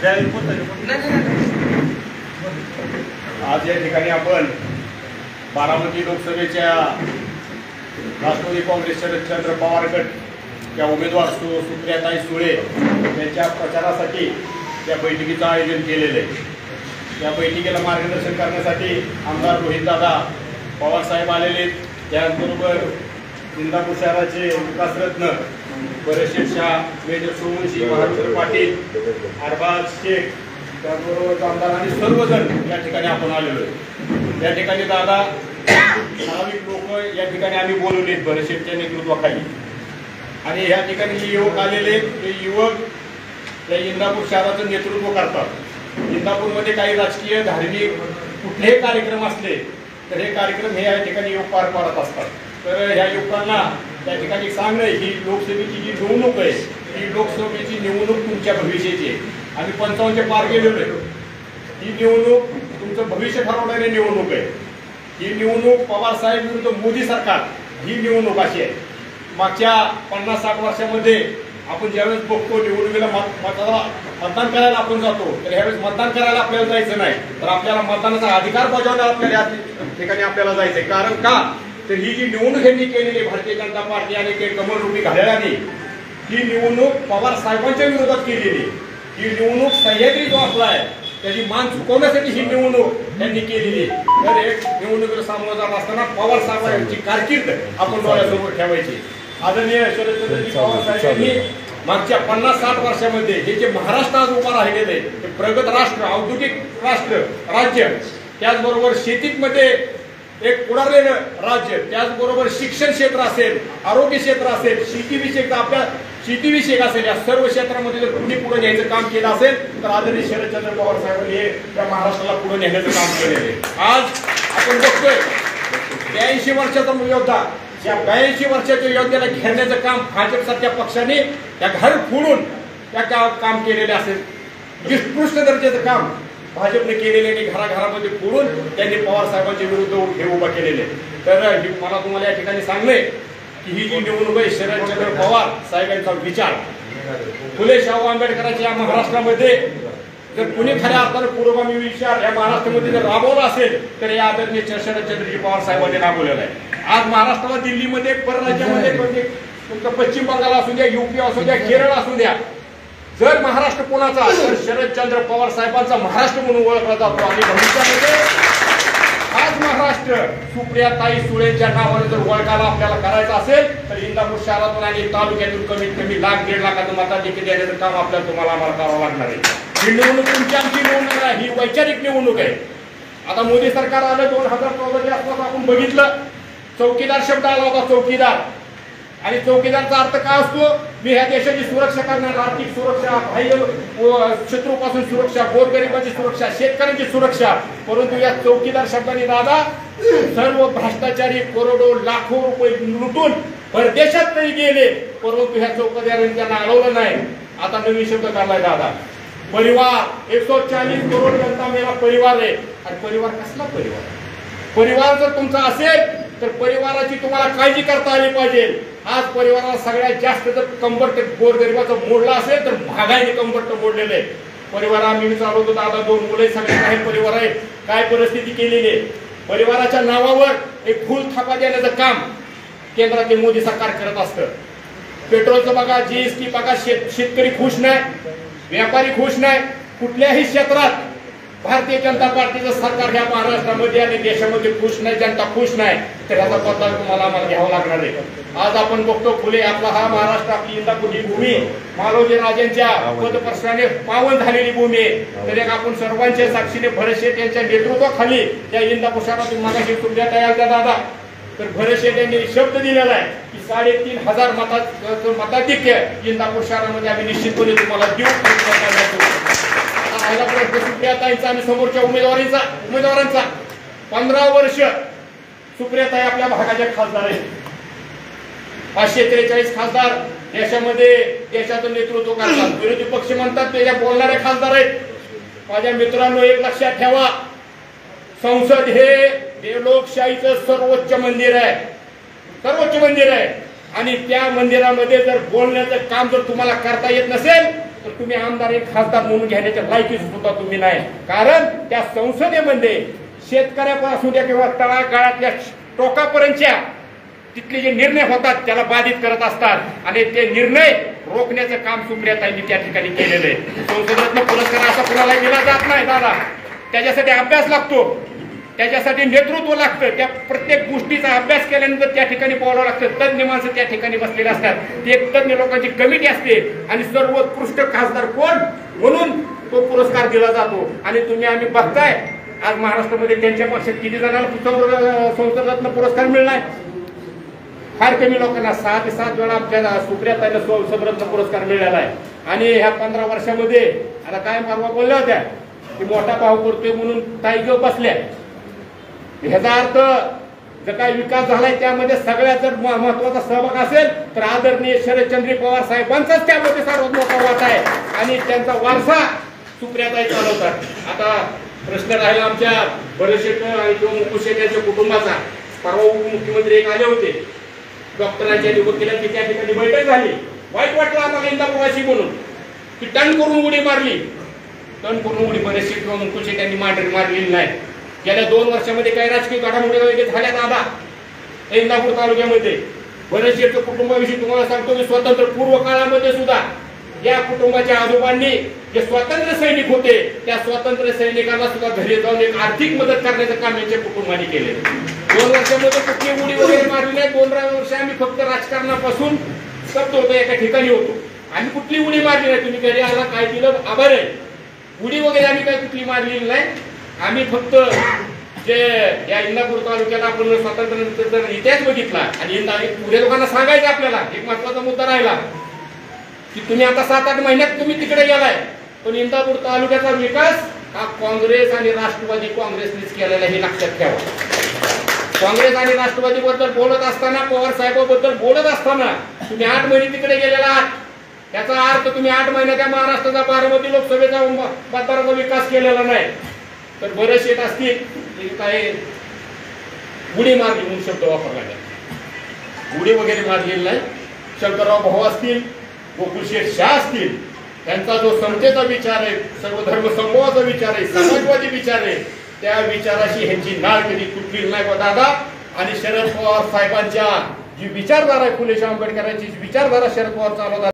आज या ठिकाणी आपण बारामती लोकसभेच्या राष्ट्रवादी काँग्रेस शरदचंद्र पवार गट या उमेदवार सुप्रियाताई सुळे यांच्या प्रचारासाठी या बैठकीचं आयोजन केलेलं आहे। या बैठकीला मार्गदर्शन करण्यासाठी आमदार रोहितदादा पवार साहेब आलेले, त्याचबरोबर इंदापूर शहराचे विकासरत्न बरेशेठ शाह, मेजर सोमनशी, महाराष्ट्र पाटील, अरबाज शेख, त्याचबरोबर आमदार आणि सर्वजण या ठिकाणी आपण आलेलो आहे। या ठिकाणी दादा ठराविक लोक या ठिकाणी आम्ही बोलवले बरेशेठच्या नेतृत्वाखाली, आणि या ठिकाणी जे युवक आलेले ते युवक या इंदापूर शहराचं नेतृत्व करतात। इंदापूरमध्ये काही राजकीय धार्मिक कुठलेही कार्यक्रम असले तर हे कार्यक्रम हे या ठिकाणी युवक पार पाडत असतात। तर ह्या युवकांना त्या ठिकाणी सांगणं ही लोकसभेची जी निवडणूक आहे ही लोकसभेची निवडणूक तुमच्या भविष्याची आहे। आम्ही 55 पार गेलेलो आहे। ही निवडणूक तुमचं भविष्य ठरवणारी निवडणूक आहे। ही निवडणूक पवार साहेब विरुद्ध मोदी सरकार ही निवडणूक अशी आहे। मागच्या 50-60 वर्षामध्ये आपण ज्यावेळेस बघतो निवडणुकीला मतदान करायला आपण जातो, तर ह्यावेळेस मतदान करायला आपल्याला जायचं नाही, तर आपल्याला मतदानाचा अधिकार बजावण्याला आपल्याला या ठिकाणी आपल्याला जायचंय। कारण का तर ही जी निवडणूक यांनी केलेली भारतीय जनता पार्टी आणि ते कमलरूपी घड्याळाने ही निवडणूक पवार साहेबांच्या विरोधात केलेली, ही निवडणूक सह्याद्री जो आपला आहे त्याची मान चुकवण्यासाठी ही निवडणूक त्यांनी केलेली। तर एक निवडणुकीला सामोरं जात असताना पवार साहेबांची कारकीर्द आपण डोळ्यासमोर ठेवायची। आदरणीय शरदचंद्रजी पवार साहेबांनी मागच्या 50-60 वर्षामध्ये हे जे महाराष्ट्र आज उभा राहिलेलं आहे ते प्रगत राष्ट्र, औद्योगिक राष्ट्र, राज्य, त्याचबरोबर शेतीमध्ये एक पुढारलेलं राज्य, त्याचबरोबर शिक्षण क्षेत्र असेल, आरोग्य क्षेत्र असेल, शेतीविषयक आपल्या शेतीविषयक असेल, या सर्व क्षेत्रामध्ये जर पुढे न्यायचं काम केलं असेल तर आदरणीय शरदचंद्र पवार साहेबांनी हे या महाराष्ट्राला पुढे नेण्याचं काम केलेलं आहे। आज आपण बघतोय 82 वर्षाचा योद्धा, या 82 वर्षाच्या योद्ध्याला घेण्याचं काम भाजपसारख्या पक्षाने त्या घर फोडून त्या काम केलेले असेल। उत्कृष्ट दर्जाचं काम भाजपने केलेले आणि घराघरामध्ये फोडून त्यांनी पवार साहेबांच्या विरुद्ध हे उभा केलेले। तर मला तुम्हाला या ठिकाणी सांगणे की ही जी निवडणूक आहे शरदचंद्र पवार साहेबांचा विचार फुले शाहू आंबेडकरांच्या या महाराष्ट्रामध्ये जर कुणी खऱ्या अर्थानं पूर्वगामी विचार या महाराष्ट्रामध्ये जर राबवला असेल तर या आदरणीय शरदचंद्रजी पवार साहेबांनी राबवलेला आहे। आज महाराष्ट्राला दिल्लीमध्ये परराज्यामध्ये पश्चिम बंगाल असू द्या, यूपी असू द्या, केरळ असू द्या, जर महाराष्ट्र कोणाचा तर शरदचंद्र पवार साहेबांचा महाराष्ट्र म्हणून ओळखला जातो। आणि भविष्यामध्ये आज महाराष्ट्र सुप्रियाताई सुळेंच्या नावाने जर ओळखायला आपल्याला करायचं असेल तर इंदापूर शहरातून आणि तालुक्यातून कमीत कमी 1,00,000-1.5 लाखाचं मताधिक्य देण्याचं काम आपल्याला तुम्हाला करावं लागणार आहे। ही निवडणूक तुमची आमची निवडणूक आहे, ही वैचारिक निवडणूक आहे। आता मोदी सरकार आलं 2014 आसपास आपण बघितलं, चौकीदार शब्द आला होता, चौकीदार, आणि चौकीदारचा अर्थ काय असतो, मी ह्या देशाची सुरक्षा करणार, आर्थिक सुरक्षा, बाह्य शत्रूपासून सुरक्षा, गोरगरिबांची सुरक्षा, शेतकऱ्यांची सुरक्षा। परंतु या चौकीदार शब्दाने दादा सर्व भ्रष्टाचारी करोडो लाखो रुपये लुटून परदेशात तरी गेले, परंतु ह्या चौकीदारांनी त्यांना अडवलं नाही। आता नवीन शब्द काढलाय दादा, परिवार, 140 करोड जनता मेरा परिवार आहे। आणि परिवार कसला परिवार? परिवार जर तुमचा असेल तर परिवाराची तुम्हाला काळजी करता आली पाहिजे। आज परिवाराला सगळ्यात जास्त जर कंबरट गोरगरिबाचं मोडला असेल तर महागाईने कंबरट मोडलेलं आहे। परिवार आम्ही विचारलो दादा, 2 मुले सगळे काही परिवार आहे, काय परिस्थिती केलेली आहे? परिवाराच्या नावावर एक फुल थापा देण्याचं काम केंद्रातील मोदी सरकार करत असतं। पेट्रोलचं बघा, जीएसटी बघा, शेतकरी खुश नाही, व्यापारी खुश नाही, कुठल्याही क्षेत्रात भारतीय जनता पार्टीचं सरकार ह्या महाराष्ट्रामध्ये आणि देशामध्ये खुश नाही, जनता खुश नाही, तर ह्याचा बदला तुम्हाला आम्हाला घ्यावा लागणार आहे। आज आपण बघतो फुले आपला हा महाराष्ट्र, आपली इंदापूर ही भूमी मालोजी राजांच्या पदप्रश्नाने पावन झालेली भूमी आहे। तर एक आपण सर्वांच्या साक्षीने भरतशेठ यांच्या नेतृत्वाखाली त्या इंदापूर शहरातून मागाशी सुविधा तयार द्या दादा, तर भरतशेठ यांनी शब्द दिलेला आहे की 3,500 मताधिक्य इंदापूर शहरामध्ये आम्ही निश्चितपणे तुम्हाला देऊ। राहिला प्रश्न सुप्रियाताईंचा आणि समोरच्या उमेदवारांचा। 15 वर्ष सुप्रियाताई आपल्या भागाच्या खासदार आहेत, 543 खासदार देशामध्ये देशाचं नेतृत्व करतात। विरोधी पक्ष म्हणतात त्याच्या बोलणारे खासदार आहेत। माझ्या मित्रांनो, एक लक्षात ठेवा, संसद हे लोकशाहीचं सर्वोच्च मंदिर आहे, सर्वोच्च मंदिर आहे। आणि त्या मंदिरामध्ये जर बोलण्याचं काम जर तुम्हाला करता येत नसेल तर तुम्ही आमदार एक खासदार म्हणून घेण्याच्या लायकीच सुद्धा तुम्ही नाही. कारण त्या संसदेमध्ये शेतकऱ्यापासून द्या किंवा तळागाळातल्या टोकापर्यंतच्या तिथले जे निर्णय होतात त्याला बाधित करत असतात आणि ते निर्णय रोखण्याचं काम सुप्रियाताईंनी त्या ठिकाणी केलेलं आहे. संसदेतनं पुरस्कार असा कुणाला दिला जात नाही दादा. त्याच्यासाठी अभ्यास लागतो, त्याच्यासाठी नेतृत्व लागतं. त्या प्रत्येक गोष्टीचा अभ्यास केल्यानंतर त्या ठिकाणी बोलावं लागतं. तज्ञ माणसं त्या ठिकाणी बसलेले असतात. ती एक तज्ञ लोकांची कमिटी असते आणि सर्वोत्कृष्ट खासदार कोण म्हणून तो पुरस्कार दिला जातो. आणि तुम्ही आम्ही बघताय आज महाराष्ट्रामध्ये त्यांच्या पक्षात किती जणांना संसदेतनं पुरस्कार मिळणार. फार कमी लोकांना 6 ते 7 वेळा आमच्या सुप्रियाताईंना संसदरत्न पुरस्कार मिळाला आहे. आणि ह्या 15 वर्षामध्ये आता काय परवा बोलल्या होत्या की मोठा भाव करतोय म्हणून ताई घेऊ बसल्या. ह्याचा अर्थ जर काय विकास झालाय त्यामध्ये सगळ्यात जर महत्वाचा सहभाग असेल तर आदरणीय शरदचंद्र पवार साहेबांचाच त्यामध्ये सर्वात मोठा वाटा आहे आणि त्यांचा वारसा सुप्रियाताई चालवतात. आता प्रश्न राहिला आमच्या बरेशेठ आणि मुकुल शेठ यांच्या कुटुंबाचा. परवा उपमुख्यमंत्री एक आले होते, डॉक्टरांच्या आणि वकिलांची त्या ठिकाणी बैठक झाली. वाईट वाटलं आम्हाला इंदापूरवासी म्हणून की टन करून उडी मारली. टन करून उडी बरेचसे किंवा मुकुल शेठ यांनी मारलेली नाही. गेल्या 2 वर्षामध्ये काही राजकीय घडामोडी वगैरे झाल्या दादा इंदापूर तालुक्यामध्ये. बरेचशे कुटुंबाविषयी तुम्हाला सांगतो की स्वतंत्र पूर्व काळामध्ये सुद्धा या कुटुंबाच्या आजोबांनी जे स्वातंत्र्य सैनिक होते त्या स्वातंत्र्य सैनिकांना सुद्धा घरी जाऊन एक आर्थिक मदत करण्याचं काम यांच्या कुटुंबाने केले. 2 वर्षामध्ये कुठली उडी वगैरे मारली नाही. 2 वर्ष आम्ही फक्त राजकारणापासून स्तब्ध होतो, एका ठिकाणी होतो. आम्ही कुठली उडी मारली नाही. तुम्ही घरी आला काय दिलं आभार आहे. उडी वगैरे आम्ही काही कुठली मारलेली नाही. आम्ही फक्त जे या इंदापूर तालुक्याला आपण स्वातंत्र्यानंतर इतिहास बघितला आणि पुढे लोकांना सांगायचं आपल्याला एक महत्वाचा मुद्दा राहिला की तुम्ही आता 7-8 महिन्यात तुम्ही तिकडे गेलाय पण इंदापूर तालुक्याचा विकास हा काँग्रेस आणि राष्ट्रवादी काँग्रेसनेच केलेला हे लक्षात ठेवा. काँग्रेस आणि राष्ट्रवादी बद्दल बोलत असताना, पवार साहेबांबद्दल बोलत असताना तुम्ही 8 महिने तिकडे गेलेला आहात. याचा अर्थ तुम्ही 8 महिन्यात त्या महाराष्ट्राचा बारामती लोकसभेचा मतदाराचा विकास केलेला नाही. तर बरेच येत असतील काय उडी मारली म्हणून शब्द वापरला नाही. उडी वगैरे मारलेली नाही. शंकरराव भाऊ असतील, गोकुळशेठ शाह असतील, त्यांचा जो समतेचा विचार आहे, सर्व धर्म समूहाचा विचार आहे, समाजवादी विचार आहे, त्या विचाराशी ह्यांची नाळ कधी तुटली नाही बा दादा. आणि शरद पवार साहेबांच्या जी विचारधारा आहे, फुले शाहू आंबेडकरांची विचारधारा शरद पवार चालवतात